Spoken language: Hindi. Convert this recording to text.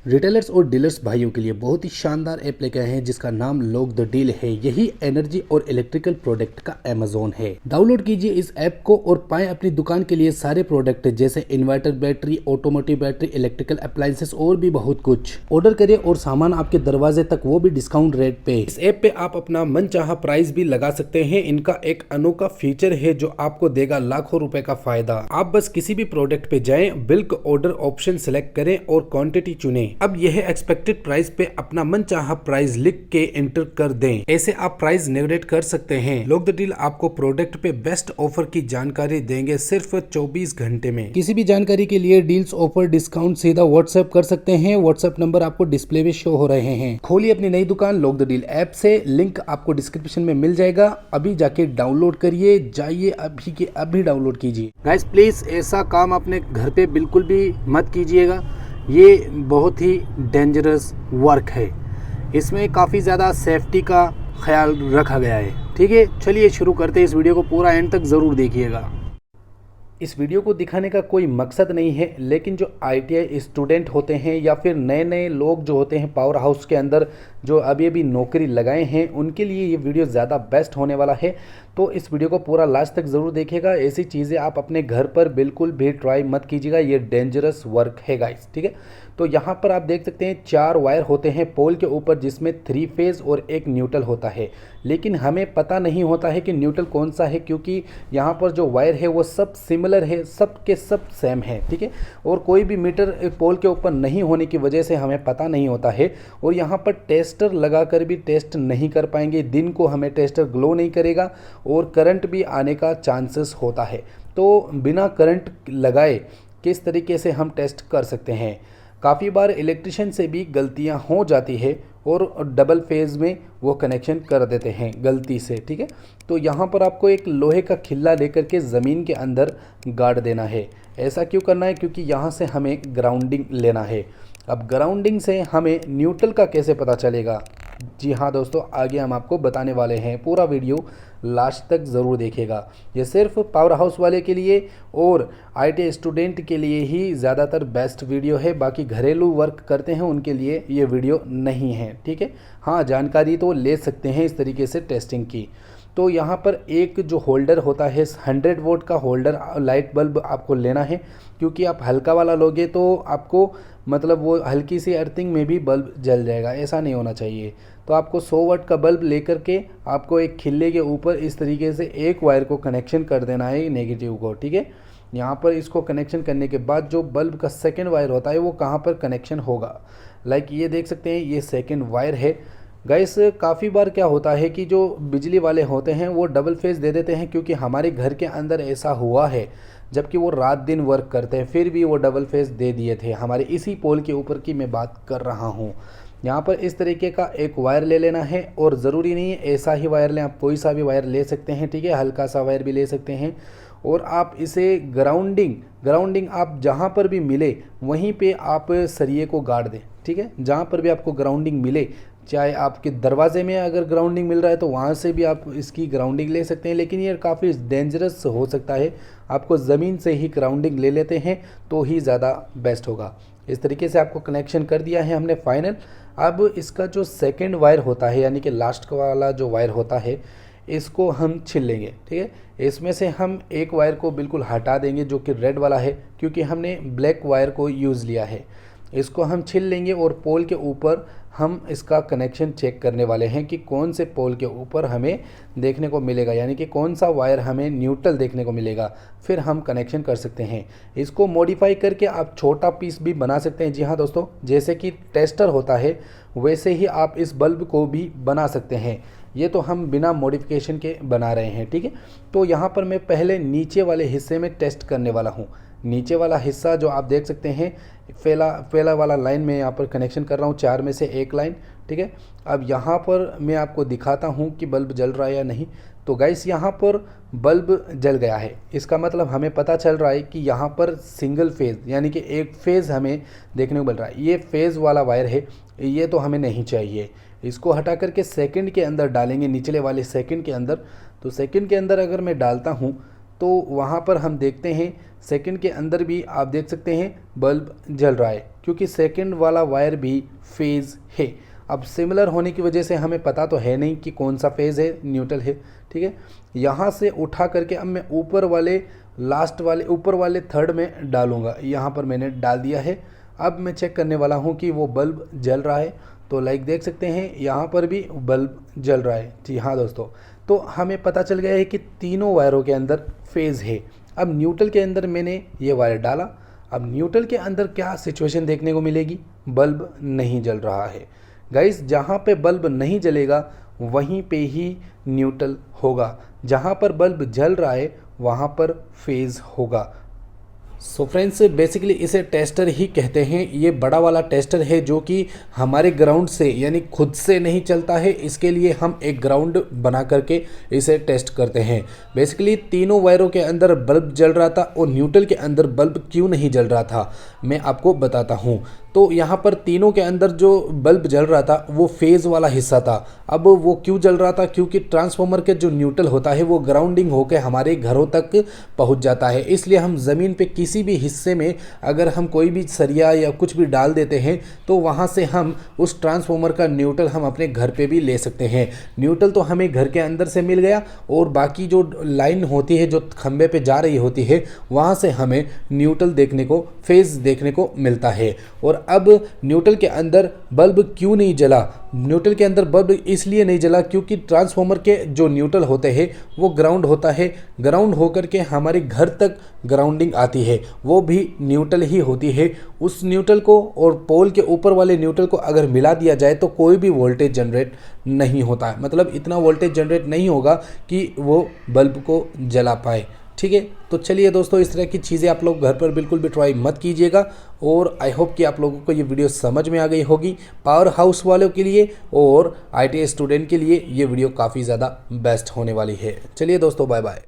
रिटेलर्स और डीलर्स भाइयों के लिए बहुत ही शानदार ऐप लेके आए हैं जिसका नाम लोग द डील है। यही एनर्जी और इलेक्ट्रिकल प्रोडक्ट का अमेज़न है। डाउनलोड कीजिए इस ऐप को और पाएं अपनी दुकान के लिए सारे प्रोडक्ट जैसे inverter battery, automotive battery, electrical appliances और भी बहुत कुछ। ऑर्डर करिए और सामान आपके दरवाजे तक, वो भी डिस्काउंट रेट पे। इस ऐप पे आप अपना मनचाहा प्राइस भी लगा सकते हैं। इनका एक अनोखा फीचर है जो आपको देगा लाखों रुपए का फायदा। आप बस किसी भी प्रोडक्ट पे जाएं, बिल्क ऑर्डर ऑप्शन सेलेक्ट करें और क्वांटिटी चुनें। अब यह एक्सपेक्टेड प्राइस पे अपना मनचाहा प्राइस लिख के एंटर कर दें। ऐसे आप प्राइस नेगोशिएट कर सकते हैं। लोग द डील आपको प्रोडक्ट पे बेस्ट ऑफर की जानकारी देंगे सिर्फ 24 घंटे में। किसी भी जानकारी के लिए डील्स, ऑफर, डिस्काउंट सीधा व्हाट्सएप कर सकते हैं। व्हाट्सएप नंबर आपको डिस्प्ले में शो हो रहे हैं। खोलिए अपनी नई दुकान लोग द डील ऐप से, लिंक आपको डिस्क्रिप्शन में मिल जाएगा। अभी जाके डाउनलोड करिए, जाइए अभी के अभी डाउनलोड कीजिए। गाइस प्लीज ऐसा काम अपने घर पे बिल्कुल भी मत कीजिएगा। ये बहुत ही डेंजरस वर्क है। इसमें काफ़ी ज़्यादा सेफ्टी का ख्याल रखा गया है। ठीक है, चलिए शुरू करते हैं। इस वीडियो को पूरा एंड तक ज़रूर देखिएगा। इस वीडियो को दिखाने का कोई मकसद नहीं है, लेकिन जो आईटीआई स्टूडेंट होते हैं या फिर नए नए लोग जो होते हैं पावर हाउस के अंदर, जो अभी अभी नौकरी लगाए हैं, उनके लिए ये वीडियो ज़्यादा बेस्ट होने वाला है। तो इस वीडियो को पूरा लास्ट तक ज़रूर देखिएगा। ऐसी चीज़ें आप अपने घर पर बिल्कुल भी ट्राई मत कीजिएगा। ये डेंजरस वर्क है गाइस। ठीक है, तो यहाँ पर आप देख सकते हैं 4 वायर होते हैं पोल के ऊपर, जिसमें 3 फेज़ और एक न्यूट्रल होता है। लेकिन हमें पता नहीं होता है कि न्यूट्रल कौन सा है, क्योंकि यहाँ पर जो वायर है वो सब सिमिलर है, सब के सब सेम है। ठीक है, और कोई भी मीटर पोल के ऊपर नहीं होने की वजह से हमें पता नहीं होता है। और यहाँ पर टेस्टर लगाकर भी टेस्ट नहीं कर पाएंगे। दिन को हमें टेस्टर ग्लो नहीं करेगा और करंट भी आने का चांसेस होता है। तो बिना करंट लगाए किस तरीके से हम टेस्ट कर सकते हैं। काफ़ी बार इलेक्ट्रिशियन से भी गलतियां हो जाती है और डबल फेज़ में वो कनेक्शन कर देते हैं गलती से। ठीक है, तो यहाँ पर आपको एक लोहे का खिल्ला लेकर के ज़मीन के अंदर गाड़ देना है। ऐसा क्यों करना है? क्योंकि यहाँ से हमें ग्राउंडिंग लेना है। अब ग्राउंडिंग से हमें न्यूट्रल का कैसे पता चलेगा? जी हाँ दोस्तों, आगे हम आपको बताने वाले हैं। पूरा वीडियो लास्ट तक ज़रूर देखिएगा। ये सिर्फ पावर हाउस वाले के लिए और आईटी स्टूडेंट के लिए ही ज़्यादातर बेस्ट वीडियो है। बाकी घरेलू वर्क करते हैं उनके लिए ये वीडियो नहीं है। ठीक है, हाँ जानकारी तो ले सकते हैं इस तरीके से टेस्टिंग की। तो यहाँ पर एक जो होल्डर होता है 100 वोल्ट का होल्डर लाइट बल्ब आपको लेना है, क्योंकि आप हल्का वाला लोगे तो आपको मतलब वो हल्की सी अर्थिंग में भी बल्ब जल जाएगा। ऐसा नहीं होना चाहिए। तो आपको 100 वाट का बल्ब लेकर के आपको एक खिल्ले के ऊपर इस तरीके से एक वायर को कनेक्शन कर देना है नेगेटिव को। ठीक है, यहाँ पर इसको कनेक्शन करने के बाद जो बल्ब का सेकंड वायर होता है वो कहाँ पर कनेक्शन होगा, लाइक ये देख सकते हैं, ये सेकंड वायर है। गाइस काफ़ी बार क्या होता है कि जो बिजली वाले होते हैं वो डबल फेस दे देते हैं, क्योंकि हमारे घर के अंदर ऐसा हुआ है, जबकि वो रात दिन वर्क करते हैं फिर भी वो डबल फेस दे दिए थे। हमारे इसी पोल के ऊपर की मैं बात कर रहा हूँ। यहाँ पर इस तरीके का एक वायर ले लेना है, और ज़रूरी नहीं है ऐसा ही वायर लें, आप कोई सा भी वायर ले सकते हैं। ठीक है, हल्का सा वायर भी ले सकते हैं। और आप इसे ग्राउंडिंग आप जहाँ पर भी मिले वहीं पे आप सरिये को गाड़ दें। ठीक है, जहाँ पर भी आपको ग्राउंडिंग मिले, चाहे आपके दरवाजे में अगर ग्राउंडिंग मिल रहा है तो वहाँ से भी आप इसकी ग्राउंडिंग ले सकते हैं। लेकिन ये काफ़ी डेंजरस हो सकता है, आपको ज़मीन से ही ग्राउंडिंग ले लेते हैं तो ही ज़्यादा बेस्ट होगा। इस तरीके से आपको कनेक्शन कर दिया है हमने फाइनल। अब इसका जो सेकंड वायर होता है, यानी कि लास्ट वाला जो वायर होता है, इसको हम छील लेंगे। ठीक है, इसमें से हम एक वायर को बिल्कुल हटा देंगे जो कि रेड वाला है, क्योंकि हमने ब्लैक वायर को यूज़ लिया है। इसको हम छील लेंगे और पोल के ऊपर हम इसका कनेक्शन चेक करने वाले हैं कि कौन से पोल के ऊपर हमें देखने को मिलेगा, यानी कि कौन सा वायर हमें न्यूट्रल देखने को मिलेगा, फिर हम कनेक्शन कर सकते हैं। इसको मॉडिफाई करके आप छोटा पीस भी बना सकते हैं। जी हाँ दोस्तों, जैसे कि टेस्टर होता है वैसे ही आप इस बल्ब को भी बना सकते हैं। ये तो हम बिना मॉडिफिकेशन के बना रहे हैं। ठीक है, तो यहाँ पर मैं पहले नीचे वाले हिस्से में टेस्ट करने वाला हूँ। नीचे वाला हिस्सा जो आप देख सकते हैं, फैला वाला लाइन में यहाँ पर कनेक्शन कर रहा हूँ, 4 में से एक लाइन। ठीक है, अब यहाँ पर मैं आपको दिखाता हूँ कि बल्ब जल रहा है या नहीं। तो गाइस यहाँ पर बल्ब जल गया है। इसका मतलब हमें पता चल रहा है कि यहाँ पर सिंगल फेज़, यानी कि एक फेज़ हमें देखने को मिल रहा है। ये फेज़ वाला वायर है, ये तो हमें नहीं चाहिए। इसको हटा करके सेकंड के अंदर डालेंगे, निचले वाले सेकंड के अंदर। तो सेकंड के अंदर अगर मैं डालता हूँ तो वहाँ पर हम देखते हैं सेकंड के अंदर भी आप देख सकते हैं बल्ब जल रहा है, क्योंकि सेकंड वाला वायर भी फेज़ है। अब सिमिलर होने की वजह से हमें पता तो है नहीं कि कौन सा फेज़ है, न्यूट्रल है, ठीक है। यहाँ से उठा करके अब मैं ऊपर वाले लास्ट वाले ऊपर वाले थर्ड में डालूँगा। यहाँ पर मैंने डाल दिया है। अब मैं चेक करने वाला हूँ कि वो बल्ब जल रहा है। तो लाइक देख सकते हैं यहाँ पर भी बल्ब जल रहा है। जी हाँ दोस्तों, तो हमें पता चल गया है कि तीनों वायरों के अंदर फेज़ है। अब न्यूट्रल के अंदर मैंने ये वायर डाला। अब न्यूट्रल के अंदर क्या सिचुएशन देखने को मिलेगी, बल्ब नहीं जल रहा है। गाइस, जहाँ पे बल्ब नहीं जलेगा वहीं पे ही न्यूट्रल होगा, जहाँ पर बल्ब जल रहा है वहाँ पर फेज़ होगा। सो फ्रेंड्स, बेसिकली इसे टेस्टर ही कहते हैं। ये बड़ा वाला टेस्टर है जो कि हमारे ग्राउंड से यानी खुद से नहीं चलता है। इसके लिए हम एक ग्राउंड बना करके इसे टेस्ट करते हैं। बेसिकली तीनों वायरों के अंदर बल्ब जल रहा था और न्यूट्रल के अंदर बल्ब क्यों नहीं जल रहा था मैं आपको बताता हूँ। तो यहाँ पर तीनों के अंदर जो बल्ब जल रहा था वो फेज़ वाला हिस्सा था। अब वो क्यों जल रहा था, क्योंकि ट्रांसफार्मर के जो न्यूट्रल होता है वो ग्राउंडिंग होकर हमारे घरों तक पहुँच जाता है। इसलिए हम ज़मीन पे किसी भी हिस्से में अगर हम कोई भी सरिया या कुछ भी डाल देते हैं तो वहाँ से हम उस ट्रांसफार्मर का न्यूट्रल हम अपने घर पे भी ले सकते हैं। न्यूट्रल तो हमें घर के अंदर से मिल गया और बाकी जो लाइन होती है जो खंबे पे जा रही होती है वहाँ से हमें न्यूट्रल देखने को, फेज़ देखने को मिलता है। और अब न्यूट्रल के अंदर बल्ब क्यों नहीं जला, न्यूट्रल के अंदर बल्ब इसलिए नहीं जला क्योंकि ट्रांसफार्मर के जो न्यूट्रल होते हैं वो ग्राउंड होता है। ग्राउंड होकर के हमारे घर तक ग्राउंडिंग आती है, वो भी न्यूट्रल ही होती है। उस न्यूट्रल को और पोल के ऊपर वाले न्यूट्रल को अगर मिला दिया जाए तो कोई भी वोल्टेज जनरेट नहीं होता है, मतलब इतना वोल्टेज जनरेट नहीं होगा कि वो बल्ब को जला पाए, ठीक है। तो चलिए दोस्तों, इस तरह की चीज़ें आप लोग घर पर बिल्कुल भी ट्राई मत कीजिएगा। और आई होप कि आप लोगों को ये वीडियो समझ में आ गई होगी। पावर हाउस वालों के लिए और ITI स्टूडेंट के लिए ये वीडियो काफ़ी ज़्यादा बेस्ट होने वाली है। चलिए दोस्तों, बाय बाय।